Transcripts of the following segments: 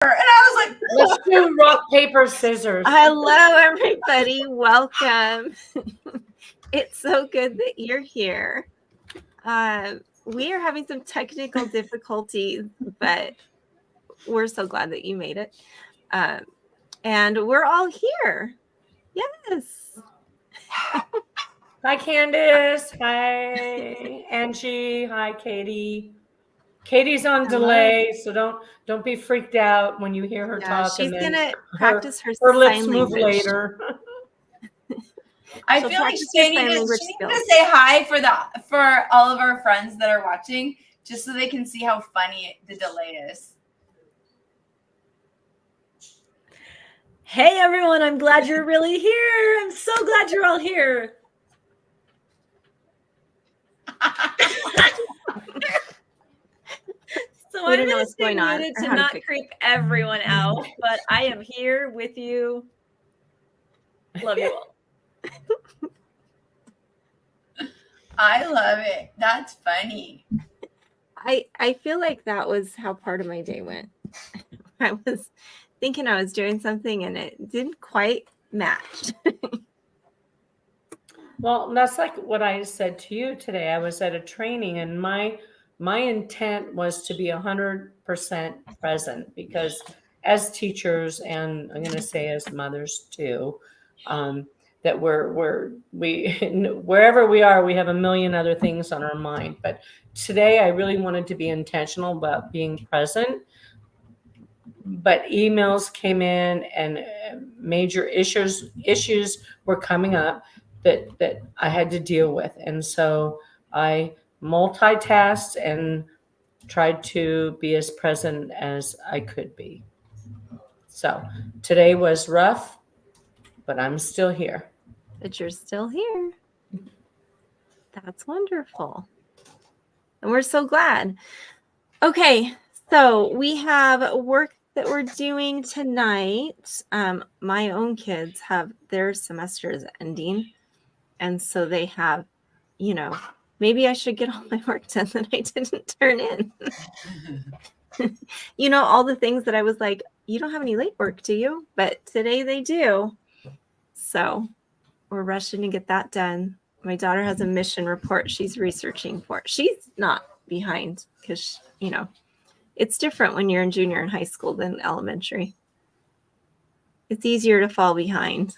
And I was like, let's do rock, paper, scissors. Hello, everybody. Welcome. It's so good that you're here. We are having some technical difficulties, but we're so glad that you made it. And we're all here. Yes. Hi, Candace. Hi, Angie. Hi, Katie. Katie's on delay, so don't be freaked out when you hear her talk. She's and then gonna practice her lips sign move language later. I feel like she needs to say hi for all of our friends that are watching, just so they can see how funny the delay is. Hey everyone, I'm glad you're really here. I'm so glad you're all here. So I'm going to stay muted to not creep everyone out, but I am here with you. Love you all. I love it. That's funny. I feel like that was how part of my day went. I was thinking I was doing something and it didn't quite match. Well, that's like what I said to you today. I was at a training and my intent was to be 100% present, because as teachers, and I'm going to say as mothers too, that we wherever we are, we have a million other things on our mind. But today I really wanted to be intentional about being present. But emails came in and major issues were coming up that I had to deal with. And so I multitasked and tried to be as present as I could be. So today was rough, but I'm still here. But you're still here. That's wonderful. And we're so glad. Okay, so we have work that we're doing tonight. My own kids have their semesters ending. And so they have, maybe I should get all my work done that I didn't turn in. All the things that I was like, you don't have any late work, do you? But today they do. So we're rushing to get that done. My daughter has a mission report she's researching for. She's not behind because, it's different when you're in junior and high school than elementary. It's easier to fall behind.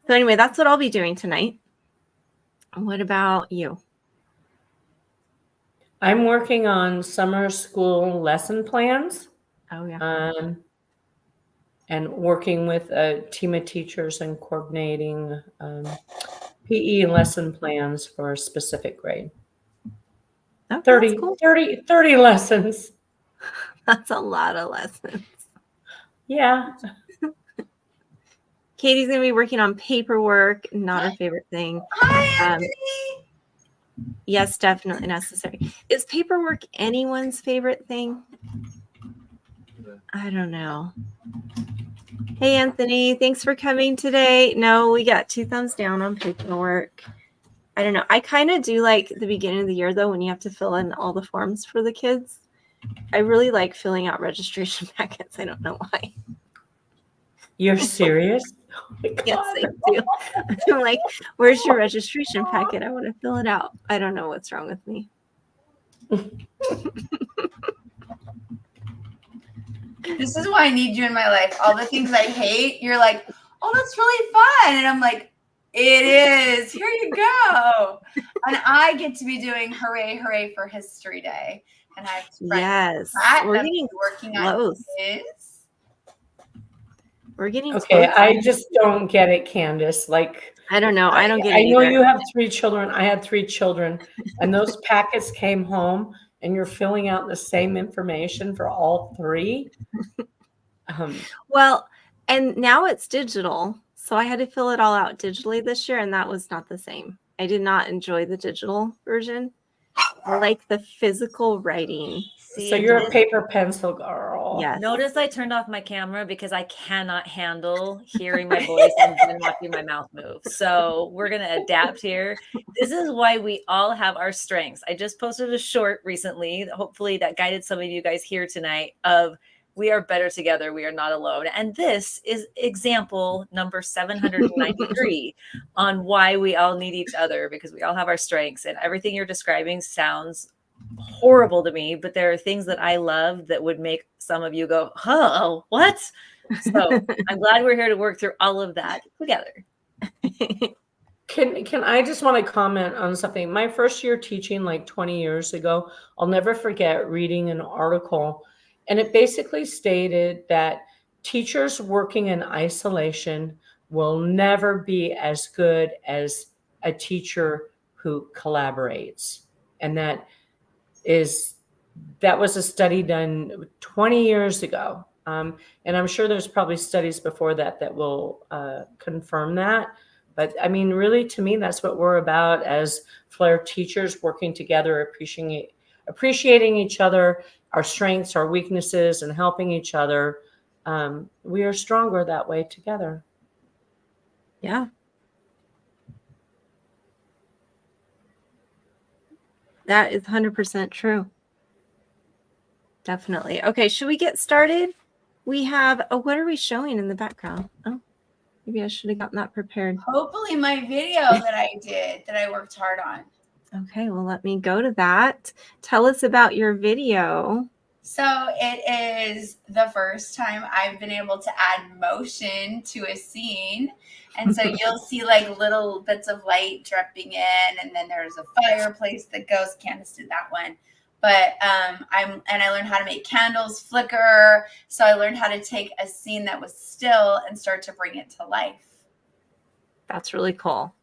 So anyway, that's what I'll be doing tonight. What about you? I'm working on summer school lesson plans. Oh, yeah. And working with a team of teachers and coordinating PE lesson plans for a specific grade. Oh, 30 lessons. That's a lot of lessons. Yeah. Katie's going to be working on paperwork, not her favorite thing. Hi, Anthony. Yes, definitely necessary. Is paperwork anyone's favorite thing? I don't know. Hey, Anthony, thanks for coming today. No, we got 2 thumbs down on paperwork. I don't know. I kind of do like the beginning of the year, though, when you have to fill in all the forms for the kids. I really like filling out registration packets. I don't know why. You're serious? Oh, yes, I do. I'm like, where's your registration packet? I want to fill it out. I don't know what's wrong with me. This is why I need you in my life. All the things I hate, you're like, oh, that's really fun. And I'm like, it is. Here you go. And I get to be doing hooray, hooray for History Day. And I have friends we're getting working close. On his. We're getting okay. I just don't get it, Candace. Like, I don't know. I don't get it. I know you have 3 children. I had 3 children, and those packets came home, and you're filling out the same information for all 3. Well, and now it's digital, so I had to fill it all out digitally this year, and that was not the same. I did not enjoy the digital version. I like the physical writing. So you're a paper pencil girl. beautiful. Yes. Notice I turned off my camera because I cannot handle hearing my voice and then watching my mouth move. So we're going to adapt here. This is why we all have our strengths. I just posted a short recently, hopefully that guided some of you guys here tonight, of we are better together. We are not alone. And this is example number 793 on why we all need each other, because we all have our strengths, and everything you're describing sounds horrible to me, but there are things that I love that would make some of you go, oh, what? So I'm glad we're here to work through all of that together. Can I just want to comment on something? My first year teaching, like 20 years ago, I'll never forget reading an article, and it basically stated that teachers working in isolation will never be as good as a teacher who collaborates. And that was a study done 20 years ago. And I'm sure there's probably studies before that will confirm that. But I mean, really, to me, that's what we're about as Flair teachers, working together, appreciating each other, our strengths, our weaknesses, and helping each other. We are stronger that way together. Yeah. That is 100% true. Definitely. Okay, should we get started? We have, what are we showing in the background? Oh, maybe I should have gotten that prepared. Hopefully my video that I did, that I worked hard on. Okay, well, let me go to that. Tell us about your video. So it is the first time I've been able to add motion to a scene. And so you'll see like little bits of light dripping in, and then there's a fireplace that goes. Candace did that one. But I learned how to make candles flicker. So I learned how to take a scene that was still and start to bring it to life. That's really cool.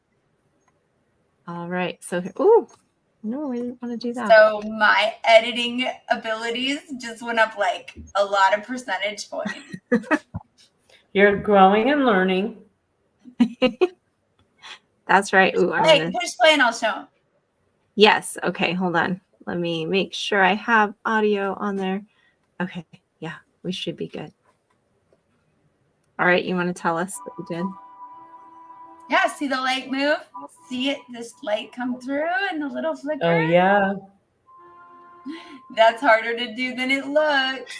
All right. So, ooh, no, we didn't want to do that. So my editing abilities just went up like a lot of percentage points. You're growing and learning. That's right. Ooh, Push play and I'll show them. Yes. Okay, hold on. Let me make sure I have audio on there. Okay. Yeah, we should be good. All right. You want to tell us what you did? Yeah, see the light move? See it, this light come through and the little flicker? Oh, yeah. That's harder to do than it looks.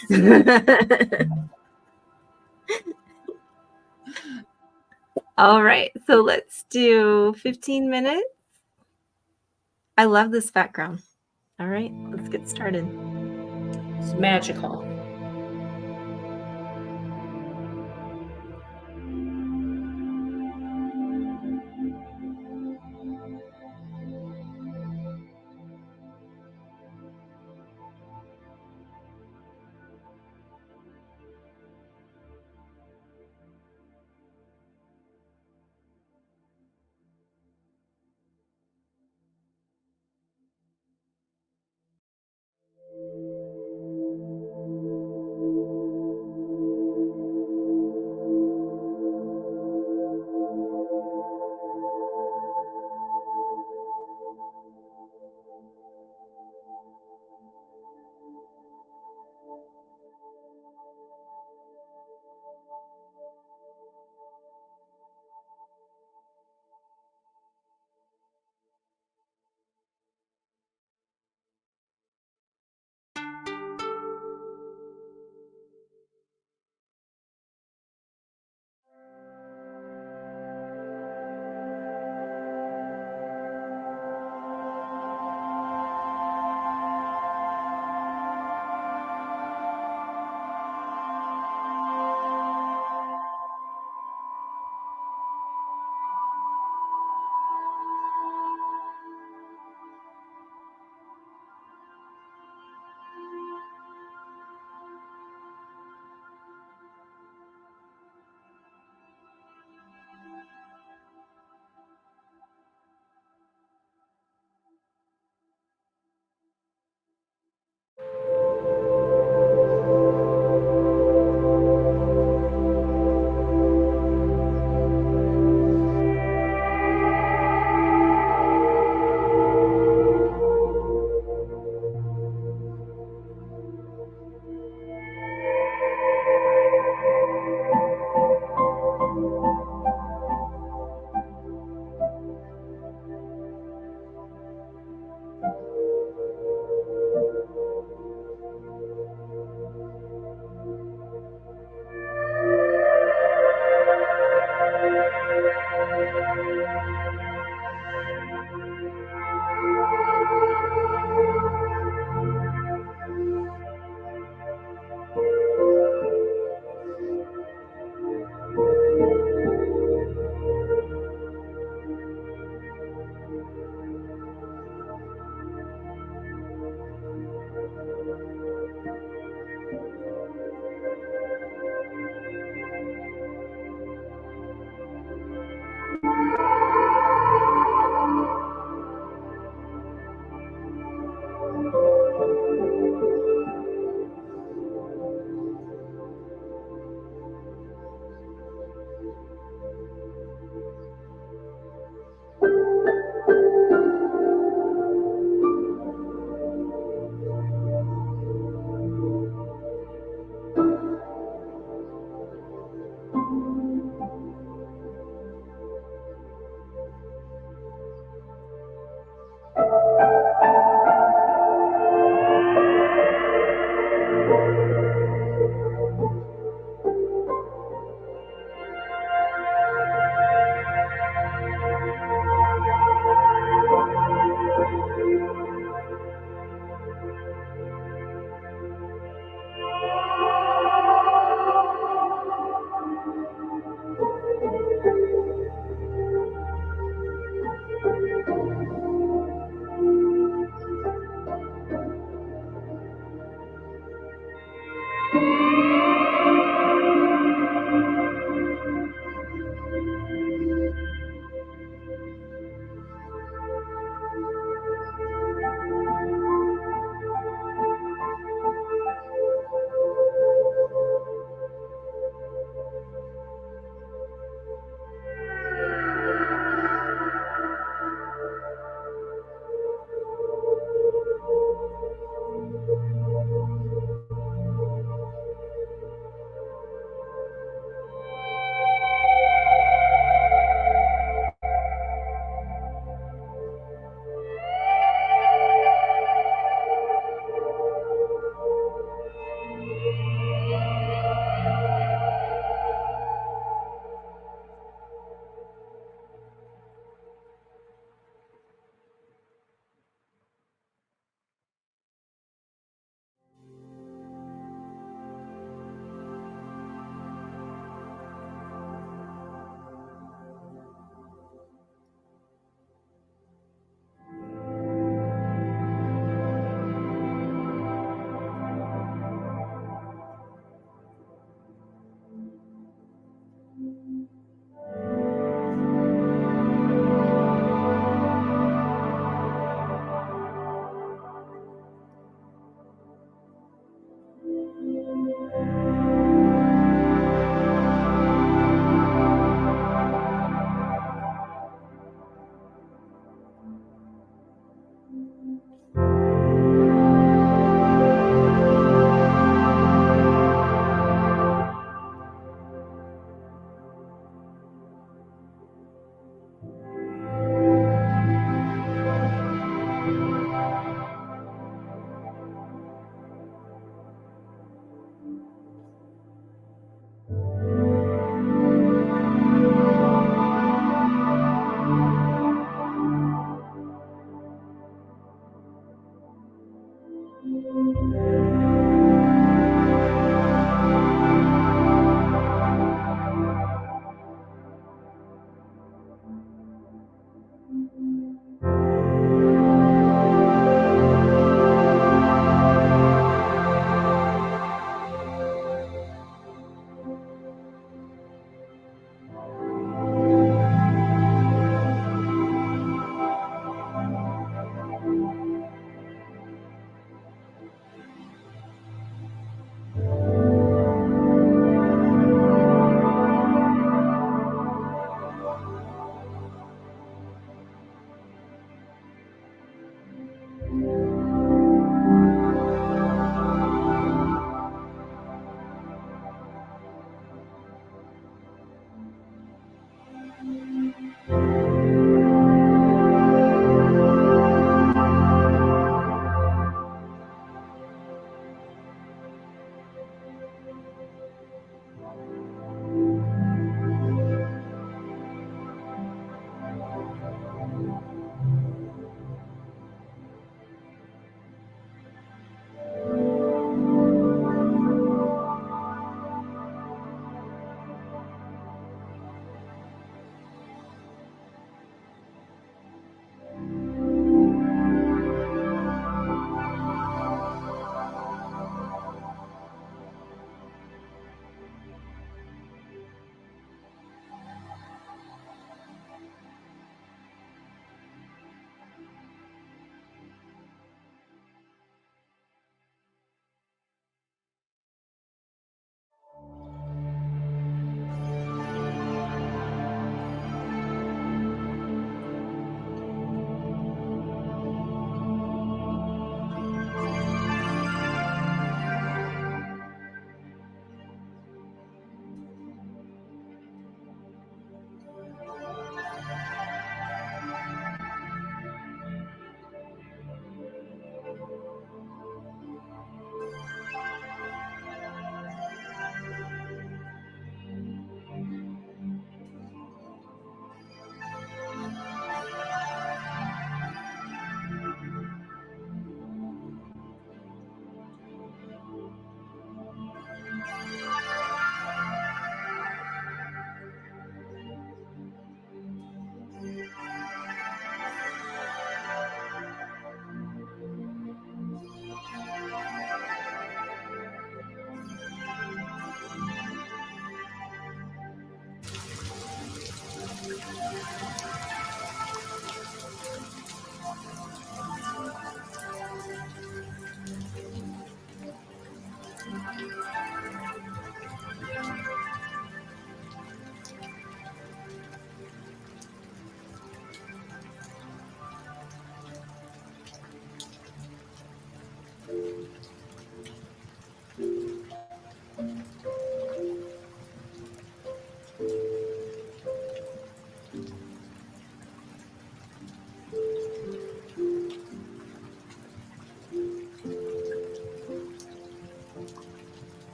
All right, so let's do 15 minutes. I love this background. All right, let's get started. It's magical.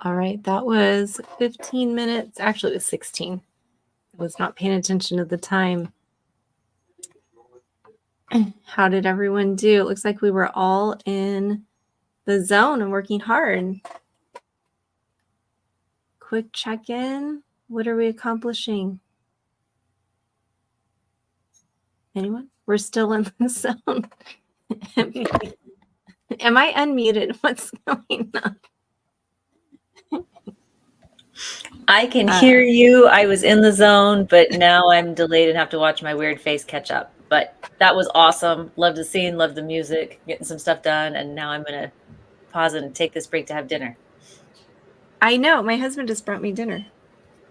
All right, that was 15 minutes. Actually, it was 16. I was not paying attention to the time. How did everyone do? It looks like we were all in the zone and working hard. Quick check-in. What are we accomplishing? Anyone? We're still in the zone. Am I unmuted? What's going on? I can hear you. I was in the zone, but now I'm delayed and have to watch my weird face catch up. But that was awesome. Love the scene, love the music, getting some stuff done. And now I'm going to pause and take this break to have dinner. I know. My husband just brought me dinner.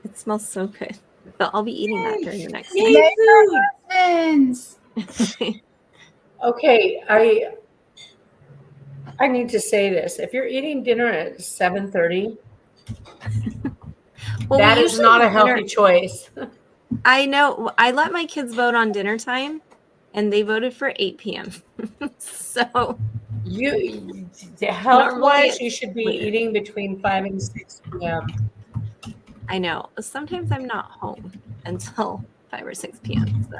It smells so good. But I'll be eating that during the next Yay, time. food! Husbands. Okay, I need to say this. If you're eating dinner at 7:30, Well, that we is usually not a have dinner- healthy choice. I know. I let my kids vote on dinner time, and they voted for 8 p.m. So You health-wise, it's you should be later. eating between 5 and 6 p.m. I know. Sometimes I'm not home until 5 or 6 p.m. So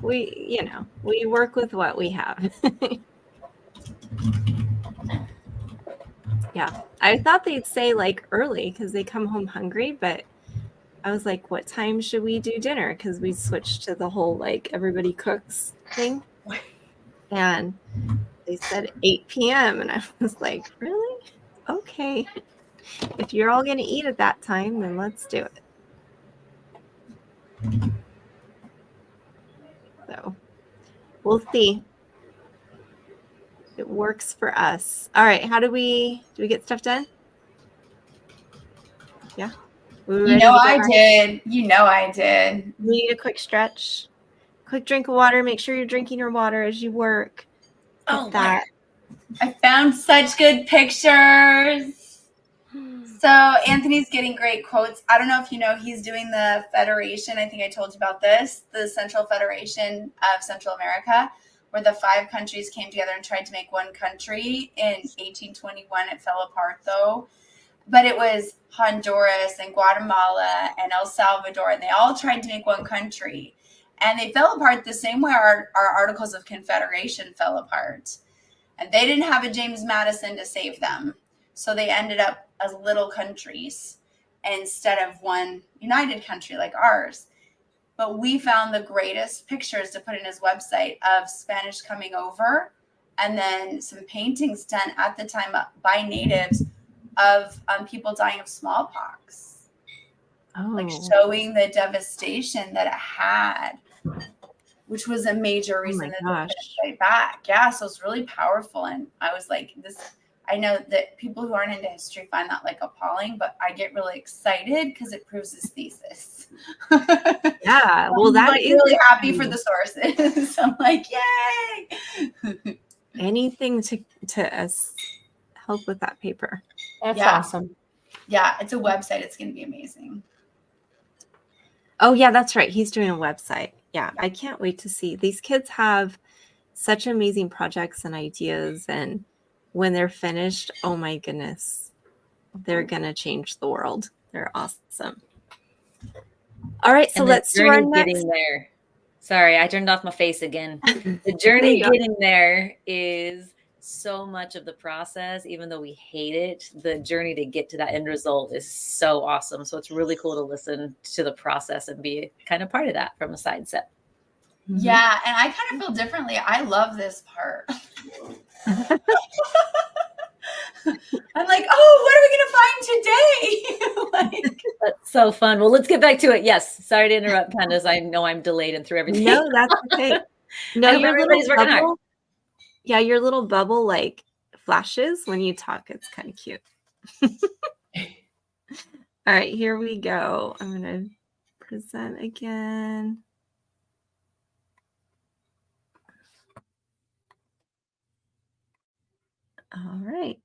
we work with what we have. Yeah. I thought they'd say like early because they come home hungry, but I was like, what time should we do dinner? Because we switched to the whole like everybody cooks thing. And they said 8 p.m. And I was like, really? Okay. If you're all going to eat at that time, then let's do it. So we'll see. It works for us. All right. Do we get stuff done? Yeah. You know I did. You know I did. We need a quick stretch. Quick drink of water. Make sure you're drinking your water as you work. Oh, that. I found such good pictures. So Anthony's getting great quotes. I don't know if you know, he's doing the Federation. I think I told you about this, the Central Federation of Central America, where the 5 countries came together and tried to make one country. In 1821, it fell apart though. But it was Honduras and Guatemala and El Salvador, and they all tried to make one country. And they fell apart the same way our Articles of Confederation fell apart. And they didn't have a James Madison to save them. So they ended up as little countries instead of one united country like ours. But we found the greatest pictures to put in his website of Spanish coming over, and then some paintings done at the time by natives of people dying of smallpox. like Oh, showing the devastation that it had, which was a major oh reason my that they gosh. couldn't fight back. Yeah, so it's really powerful. And I was like, I know that people who aren't into history find that like appalling, but I get really excited because it proves his thesis. Yeah, well, I'm that like is really happy for the sources. I'm like, yay! anything to help with that paper. That's Yeah. awesome. Yeah, it's a website. It's going to be amazing. Oh yeah, that's right. He's doing a website. Yeah, I can't wait to see. These kids have such amazing projects and ideas, and when they're finished, oh my goodness, they're gonna change the world. They're awesome. All right, so And the let's do our journey next. getting there. Sorry, I turned off my face again. The There journey you go. getting there is so much of the process, even though we hate it. The journey to get to that end result is so awesome. So it's really cool to listen to the process and be kind of part of that from a side step. Mhm. Yeah, and I kind of feel differently. I love this part. I'm like, oh, what are we gonna find today? Like, That's so fun. Well, let's get back to it. Yes. Sorry to interrupt, Candace. I know I'm delayed and through everything. No, that's okay. No, I hope your little everybody's working hard. bubble. Yeah, your little bubble like flashes when you talk. It's kind of cute. All right, here we go. I'm gonna present again. All right.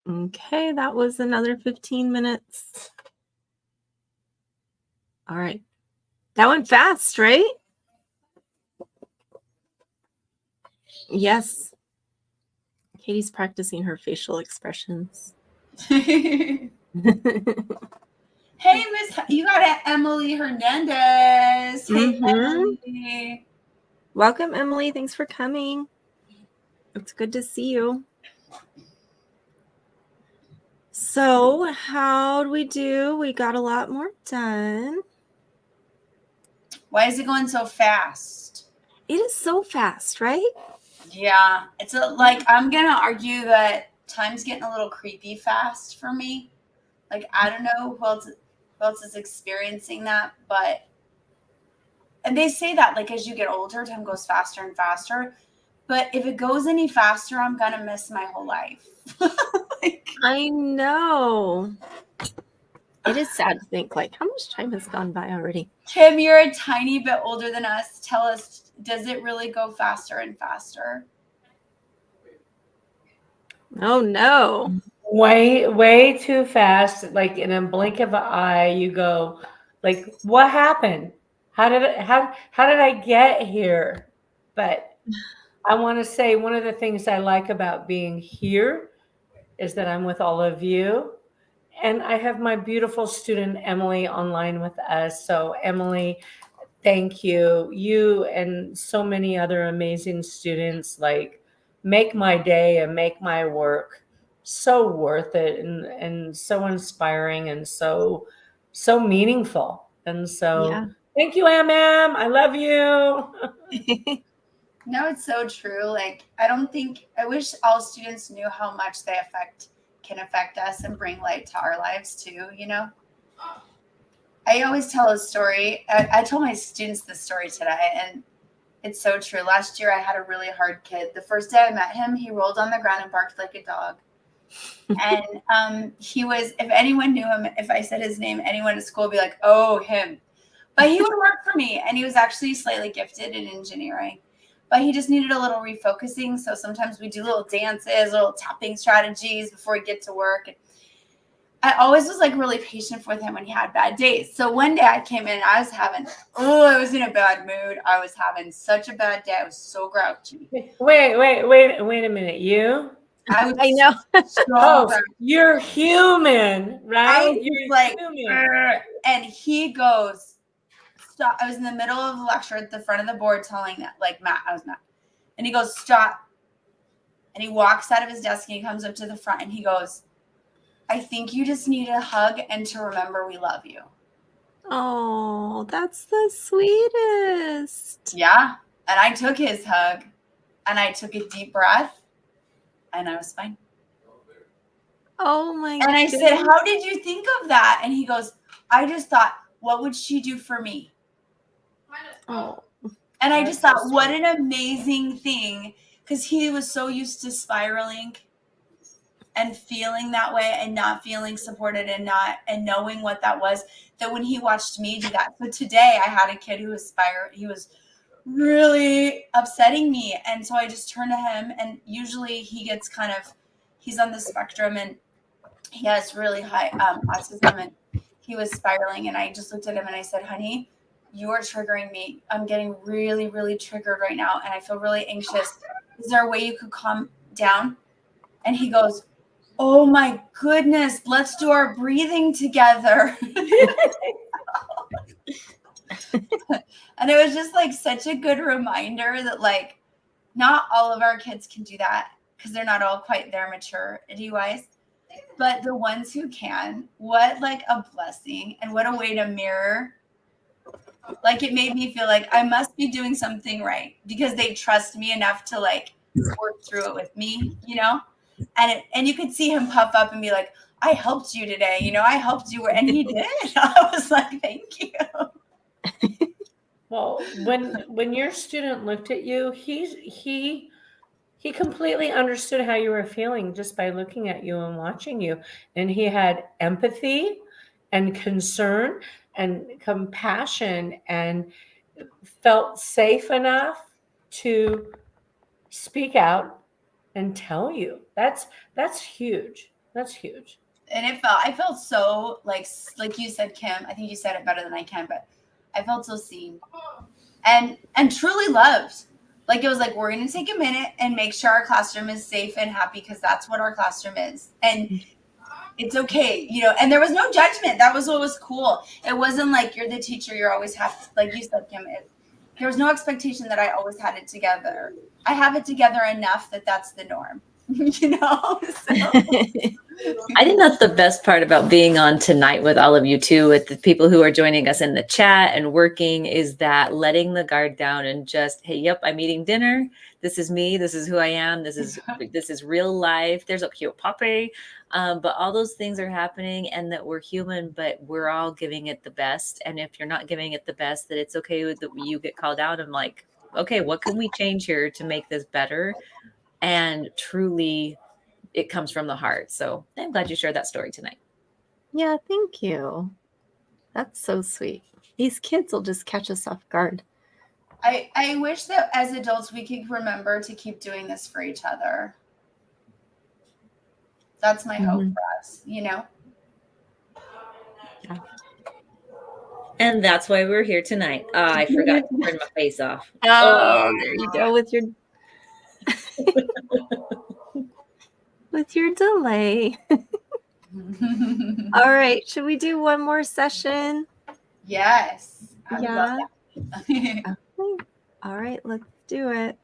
Okay, that was another 15 minutes. All right. That went fast, right? Yes. Katie's practicing her facial expressions. Hey, Miss, you got Emily Hernandez. Hey, Emily. Welcome, Emily. Thanks for coming. It's good to see you. So, how'd we do? We got a lot more done. Why is it going so fast? It is so fast, right? Yeah, it's like I'm gonna argue that time's getting a little creepy fast for me. Like I don't know who else is experiencing that, and they say that like as you get older, time goes faster and faster. But if it goes any faster, I'm gonna miss my whole life. I know. It is sad to think like how much time has gone by already. Kim, you're a tiny bit older than us. Tell us, does it really go faster and faster? Oh no. Way too fast. Like in a blink of an eye, you go like, what happened? How did I get here? But I want to say one of the things I like about being here is that I'm with all of you. And I have my beautiful student Emily online with us. So Emily, thank you. You and so many other amazing students like make my day and make my work so worth it and so inspiring and so meaningful. And so Yeah. thank you, MM. I love you. No, it's so true. Like, I wish all students knew how much can affect us and bring light to our lives too, you know? I always tell a story. I told my students this story today, and it's so true. Last year, I had a really hard kid. The first day I met him, he rolled on the ground and barked like a dog. And he was, if anyone knew him, if I said his name, anyone at school would be like, oh, him. But he would work for me, and he was actually slightly gifted in engineering. But he just needed a little refocusing. So sometimes we do little dances, little tapping strategies before we get to work. And I always was like really patient with him when he had bad days. So one day I came in, I was in a bad mood. I was having such a bad day. I was so grouchy. Wait a minute. You? I was I know. so grouchy. You're human, right? I was You're like, human. and he goes, stop. I was in the middle of a lecture at the front of the board telling that, like, Matt. And he goes, stop. And he walks out of his desk and he comes up to the front and he goes, I think you just need a hug and to remember we love you. Oh, that's the sweetest. Yeah. And I took his hug and I took a deep breath and I was fine. Oh my And I goodness. said, how did you think of that? And he goes, I just thought, what would she do for me? Oh. And I just thought, what an amazing thing. Because he was so used to spiraling and feeling that way and not feeling supported and knowing what that was, that when he watched me do that. So today I had a kid who was he was really upsetting me. And so I just turned to him, and usually he's on the spectrum and he has really high autism, and he was spiraling. And I just looked at him and I said, honey, you are triggering me. I'm getting really, really triggered right now. And I feel really anxious. Is there a way you could calm down? And he goes, oh my goodness, let's do our breathing together. And it was just like such a good reminder that like not all of our kids can do that because they're not all quite there maturity wise. But the ones who can, what like a blessing and what a way to mirror. Like it made me feel like I must be doing something right because they trust me enough to like work through it with me, you know? And you could see him puff up and be like, I helped you today. You know, I helped you. And he did. I was like, thank you. Well, when your student looked at you, he completely understood how you were feeling just by looking at you and watching you. And he had empathy and concern and compassion and felt safe enough to speak out and tell you. That's huge. That's huge. And I felt so like you said, Kim, I think you said it better than I can, but I felt so seen and truly loved. Like it was like, we're going to take a minute and make sure our classroom is safe and happy because that's what our classroom is. And it's okay, you know, and there was no judgment. That was what was cool. It wasn't like you're the teacher, you're always like you said, Kim, there was no expectation that I always had it together. I have it together enough that that's the norm, you know? So. I think that's the best part about being on tonight with all of you too, with the people who are joining us in the chat and working, is that letting the guard down and just, hey, yep, I'm eating dinner. This is me. This is who I am. This is real life. There's a cute puppy. But all those things are happening and that we're human, but we're all giving it the best. And if you're not giving it the best, that it's okay that you get called out. I'm like, okay, what can we change here to make this better? And truly, it comes from the heart. So I'm glad you shared that story tonight. Yeah, thank you. That's so sweet. These kids will just catch us off guard. I wish that as adults we could remember to keep doing this for each other. That's my hope for us, you know? Yeah. And that's why we're here tonight. I forgot to turn my face off. Oh, there you go with your with your delay. All right, should we do one more session? Yes. I would love Yeah. that. Okay. All right, let's do it.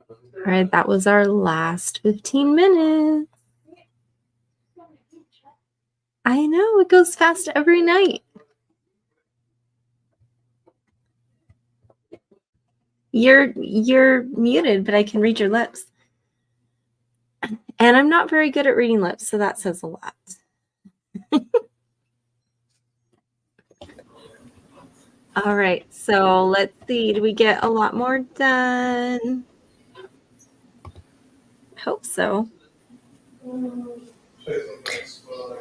All right, that was our last 15 minutes. I know, it goes fast every night. You're muted, but I can read your lips. And I'm not very good at reading lips, so that says a lot. All right, so let's see. Do we get a lot more done? Hope so.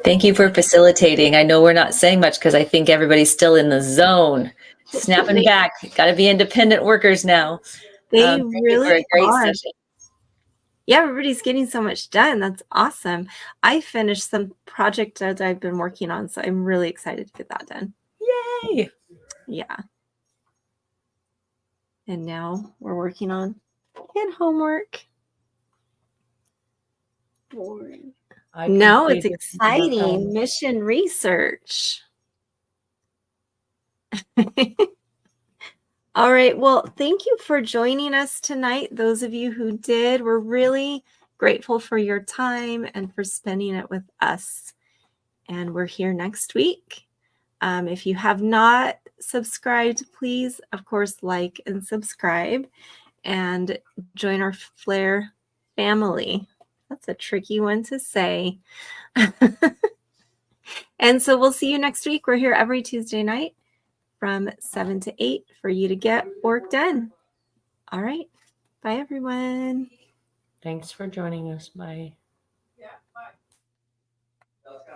Thank you for facilitating. I know we're not saying much because I think everybody's still in the zone. Snapping back. Got to be independent workers now. They Thank you for really a great are. session. Yeah, everybody's getting so much done. That's awesome. I finished some project that I've been working on, so I'm really excited to get that done. Yay. Yeah. And now we're working on kid homework. I No, it's completed exciting. Mission research. All right. Well, thank you for joining us tonight. Those of you who did, we're really grateful for your time and for spending it with us. And we're here next week. If you have not subscribed, please, of course, like and subscribe and join our Flare family. That's a tricky one to say. And so we'll see you next week. We're here every Tuesday night from 7 to 8 for you to get work done. All right. Bye, everyone. Thanks for joining us. Bye.